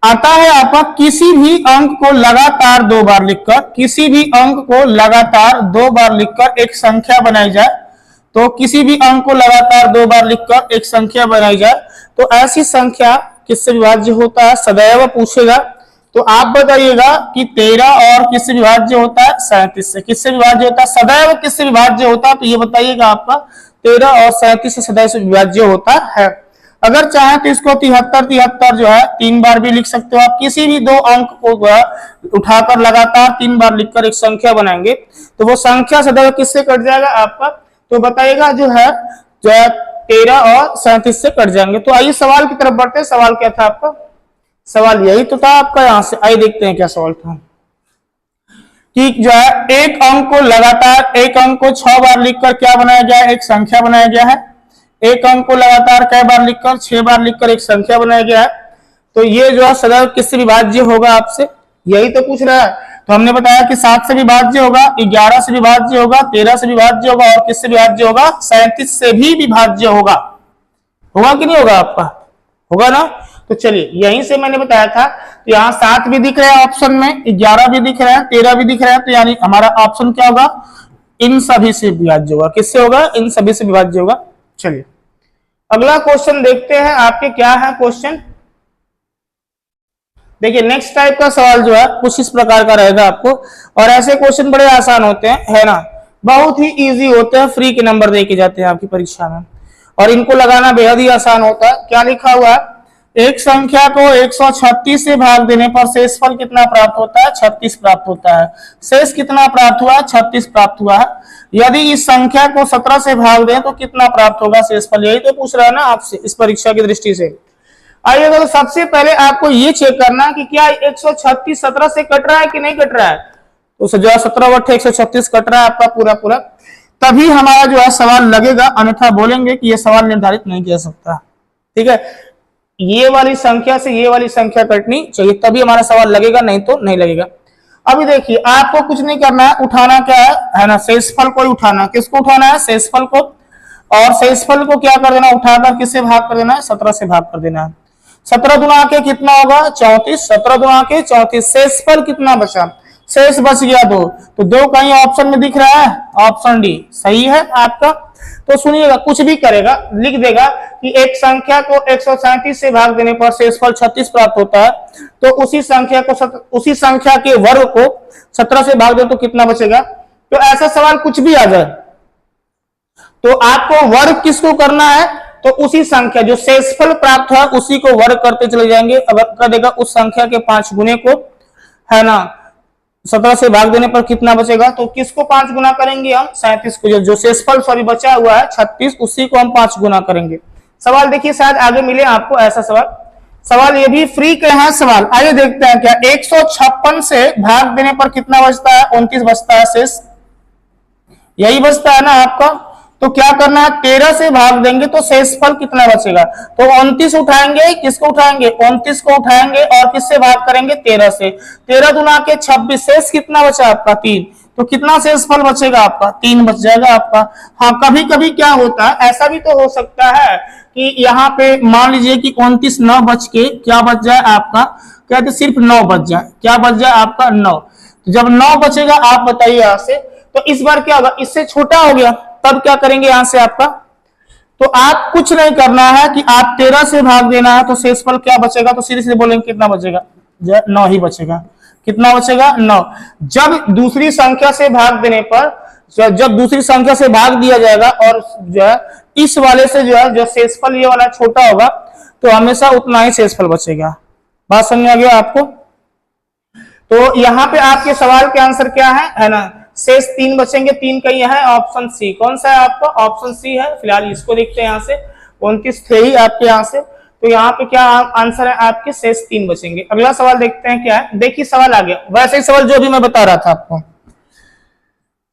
आता है आपका किसी भी अंक को लगातार 2 बार लिखकर, किसी भी अंक को लगातार 2 बार लिखकर एक संख्या बनाई जाए। तो किसी भी अंक को लगातार 2 बार लिखकर एक संख्या बनाई जाए, तो ऐसी संख्या किससे विभाज्य होता है? सदैव पूछेगा। तो आप बताइएगा कि 13 और किससे विभाज्य होता है? 37 से। किससे विभाज्य होता है? सदैव किससे विभाज्य होता है? तो ये बताइएगा आपका 13 और 37 से सदैव से विभाज्य होता है। अगर चाहे तो इसको 73 जो है 3 बार भी लिख सकते हो आप। किसी भी 2 अंक को उठाकर लगातार 3 बार लिखकर एक संख्या बनाएंगे, तो वो संख्या सदैव किससे कट जाएगा आपका? तो बताइएगा जो है 13 और 37 से कट जाएंगे। तो आइए सवाल की तरफ बढ़ते हैं। सवाल क्या था आपका? सवाल यही तो था आपका। यहां से आइए देखते हैं क्या सवाल था कि जो है एक अंक को लगातार, एक अंक को 6 बार लिखकर क्या बनाया गया है? एक संख्या बनाया गया है। एक अंक को लगातार कई बार लिखकर? 6 बार लिखकर एक संख्या बनाया गया है। तो ये जो है सदैव किससे विभाज्य होगा? आपसे यही तो पूछ रहा है। तो हमने बताया कि 7 से विभाज्य होगा, 11 से विभाज्य होगा, 13 से विभाज्य होगा और किससे विभाज्य होगा? 37 से भी विभाज्य होगा। होगा कि नहीं होगा? आपका होगा ना। तो चलिए यहीं से मैंने बताया था। तो यहाँ 7 भी दिख रहा है ऑप्शन में, 11 भी दिख रहा है, 13 भी दिख रहा है। तो यानी हमारा ऑप्शन क्या होगा? इन सभी से विभाज्य होगा। किससे होगा? इन सभी से विभाज्य होगा। चलिए अगला क्वेश्चन देखते हैं आपके क्या है क्वेश्चन। देखिए नेक्स्ट टाइप का सवाल जो है कुछ इस प्रकार का रहेगा आपको। और ऐसे क्वेश्चन बड़े आसान होते हैं, है ना, बहुत ही इजी होते हैं, फ्री के नंबर दे के जाते हैं आपकी परीक्षा में, और इनको लगाना बेहद ही आसान होता है। क्या लिखा हुआ है? एक संख्या को 136 से भाग देने पर शेषफल कितना प्राप्त होता है? 36 प्राप्त होता है। शेष कितना प्राप्त हुआ? 36 प्राप्त हुआ है। यदि इस संख्या को 17 से भाग दें तो कितना प्राप्त होगा शेषफल? यही तो पूछ रहा है ना आपसे इस परीक्षा की दृष्टि से। आइएगा, तो सबसे पहले आपको ये चेक करना कि क्या 136 17 से कट रहा है कि नहीं कट रहा है। तो जो है 17 बटे 136 कट रहा है आपका पूरा पूरा, तभी हमारा जो है सवाल लगेगा, अन्यथा बोलेंगे कि यह सवाल निर्धारित नहीं किया सकता। ठीक है, ये वाली संख्या से ये वाली संख्या कटनी चाहिए, तभी हमारा सवाल लगेगा, नहीं तो नहीं लगेगा। अभी देखिए आपको कुछ नहीं करना है, उठाना क्या है ना, शेषफल को ही उठाना। किसको उठाना है? शेषफल को। और शेषफल को क्या कर देना? उठाकर किससे भाग कर देना है? 17 से भाग कर देना है। 17 दुना के कितना होगा? 34। 17 दुना के 34। शेषफल कितना बचा? शेष बच गया 2। तो 2 कहीं ऑप्शन में दिख रहा है? ऑप्शन डी सही है आपका। तो सुनिएगा, कुछ भी करेगा, लिख देगा कि एक संख्या को 137 से भाग देने पर शेषफल 36 प्राप्त होता है, तो उसी संख्या के वर्ग को 17 से भाग दे तो कितना बचेगा। तो ऐसा सवाल कुछ भी आ जाए तो आपको वर्ग किसको करना है? तो उसी संख्या जो शेषफल प्राप्त है उसी को वर्ग करते चले जाएंगे। अगर कर देगा उस संख्या के 5 गुने को, है ना, 17 से भाग देने पर कितना बचेगा? तो किसको 5 गुना करेंगे हम? 37 को। जो शेषफल सॉरी बचा हुआ है 36, उसी को हम 5 गुना करेंगे। सवाल देखिए शायद आगे मिले आपको ऐसा सवाल ये भी फ्री के हैं सवाल। आइए देखते हैं क्या 156 से भाग देने पर कितना बचता है? 29 बचता है शेष, यही बचता है ना आपका। तो क्या करना है? 13 से भाग देंगे तो शेषफल कितना बचेगा? तो 29 उठाएंगे, किसको उठाएंगे? 29 को उठाएंगे और किससे भाग करेंगे? 13 से। 13 दुना के 26, शेष कितना बचा आपका? 3। तो कितना शेषफल बचेगा आपका? 3 बच जाएगा आपका। हाँ, कभी कभी क्या होता है, ऐसा भी तो हो सकता है कि यहाँ पे मान लीजिए कि 29 9 बच के क्या बच जाए आपका, कहते सिर्फ 9 बच जाए। क्या बच जाए आपका? 9। तो जब 9 बचेगा आप बताइए यहाँ से, तो इस बार क्या होगा? इससे छोटा हो गया, तब क्या करेंगे यहां से आपका? तो आप कुछ नहीं करना है कि आप 13 से भाग देना है, तो शेषफल क्या बचेगा? तो सीधे सीधे बोलेंगे कितना बचेगा? 9 ही बचेगा। कितना बचेगा? 9। जब दूसरी संख्या से भाग देने पर, जब दूसरी संख्या से भाग दिया जाएगा और जो है इस वाले से जो है जो शेषफल ये वाला छोटा होगा, तो हमेशा उतना ही शेषफल बचेगा। बात समझ आ गया आपको? तो यहाँ पे आपके सवाल के आंसर क्या है ना, शेष 3 बचेंगे, 3 कहीं है ऑप्शन सी। कौन सा है आपका? ऑप्शन सी है। फिलहाल इसको देखते हैं यहाँ से, 29 थे ही आपके यहाँ से, तो यहाँ पे क्या आंसर है आपके? शेष 3 बचेंगे। अगला सवाल देखते हैं क्या है। देखिए सवाल आ गया, वैसे ही सवाल जो भी मैं बता रहा था आपको।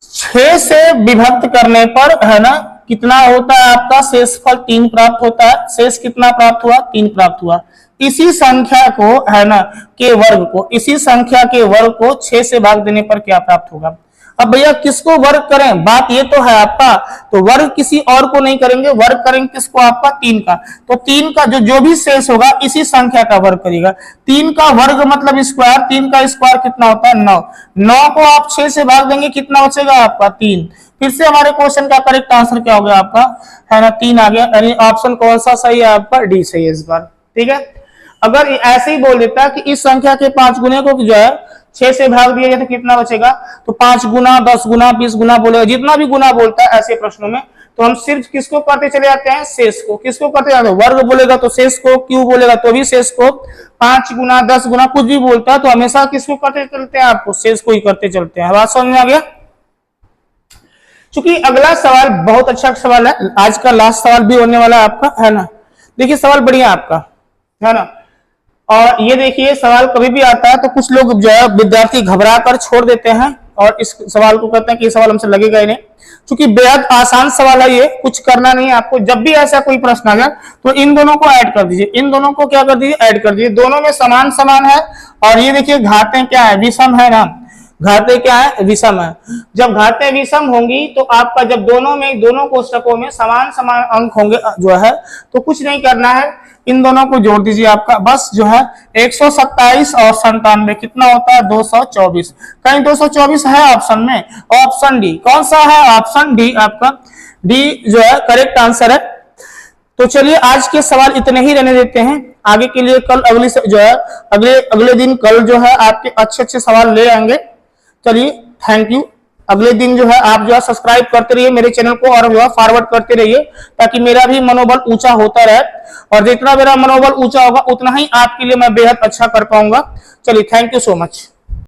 6 से विभक्त करने पर है ना कितना होता है आपका? शेषफल 3 प्राप्त होता है। शेष कितना प्राप्त हुआ? 3 प्राप्त हुआ। इसी संख्या को है ना के वर्ग को, इसी संख्या के वर्ग को 6 से भाग देने पर क्या प्राप्त होगा? अब भैया किसको वर्ग करें? बात ये तो है आपका, तो वर्ग किसी और को नहीं करेंगे, वर्ग करेंगे किसको? आपका 3 का। तो 3 का जो भी शेष होगा इसी संख्या का वर्ग करेगा। 3 का वर्ग मतलब स्क्वायर, 3 का स्क्वायर कितना होता है? 9। 9 को आप 6 से भाग देंगे, कितना बचेगा आपका? 3। फिर से हमारे क्वेश्चन का करेक्ट आंसर क्या हो गया आपका? है ना 3 आ गया। यानी ऑप्शन कौन सा सही है आपका? डी सही है इस बार। ठीक है, अगर ऐसे ही बोल देता कि इस संख्या के 5 गुने को जो है 6 से भाग दिया जाए तो कितना बचेगा? तो 5 गुना, 10 गुना, 20 गुना बोलेगा, जितना भी गुना बोलता है ऐसे प्रश्नों में, तो हम सिर्फ किसको करते चले जाते हैं? शेष को। किसको करते जाते हैं? वर्ग बोलेगा तो शेष को, क्यों बोलेगा तो भी शेष को, 5 गुना, 10 गुना कुछ भी बोलता है तो हमेशा किसको करते चलते हैं? आपको शेष को ही करते चलते हैं। बात समझ में आ गया? चूंकि अगला सवाल बहुत अच्छा सवाल है, आज का लास्ट सवाल भी होने वाला है आपका, है ना। देखिए सवाल बढ़िया आपका, है ना। और ये देखिए सवाल कभी भी आता है तो कुछ लोग जो है विद्यार्थी घबरा कर छोड़ देते हैं और इस सवाल को कहते हैं कि ये सवाल हमसे लगेगा ही नहीं। क्योंकि बेहद आसान सवाल है ये, कुछ करना नहीं है आपको। जब भी ऐसा कोई प्रश्न आ जाए तो इन दोनों को ऐड कर दीजिए, इन दोनों को क्या कर दीजिए? ऐड कर दीजिए। दोनों में समान समान है। और ये देखिए घातें क्या है? विषम है ना। घातें क्या है? विषम है। जब घातें विषम होंगी तो आपका जब दोनों कोष्टकों में समान समान अंक होंगे जो है, तो कुछ नहीं करना है, इन दोनों को जोड़ दीजिए। आपका बस जो है 127 और 97 कितना होता है? 224। कहीं 224 है ऑप्शन में? Option D. कौन सा है? ऑप्शन डी आपका, डी जो है करेक्ट आंसर है। तो चलिए आज के सवाल इतने ही रहने देते हैं। आगे के लिए कल अगली जो है अगले दिन कल जो है आपके अच्छे सवाल ले आएंगे। चलिए थैंक यू। अगले दिन जो है आप जो है सब्सक्राइब करते रहिए मेरे चैनल को और जो है फॉरवर्ड करते रहिए, ताकि मेरा भी मनोबल ऊंचा होता रहे। और जितना मेरा मनोबल ऊंचा होगा उतना ही आपके लिए मैं बेहद अच्छा कर पाऊंगा। चलिए थैंक यू सो मच।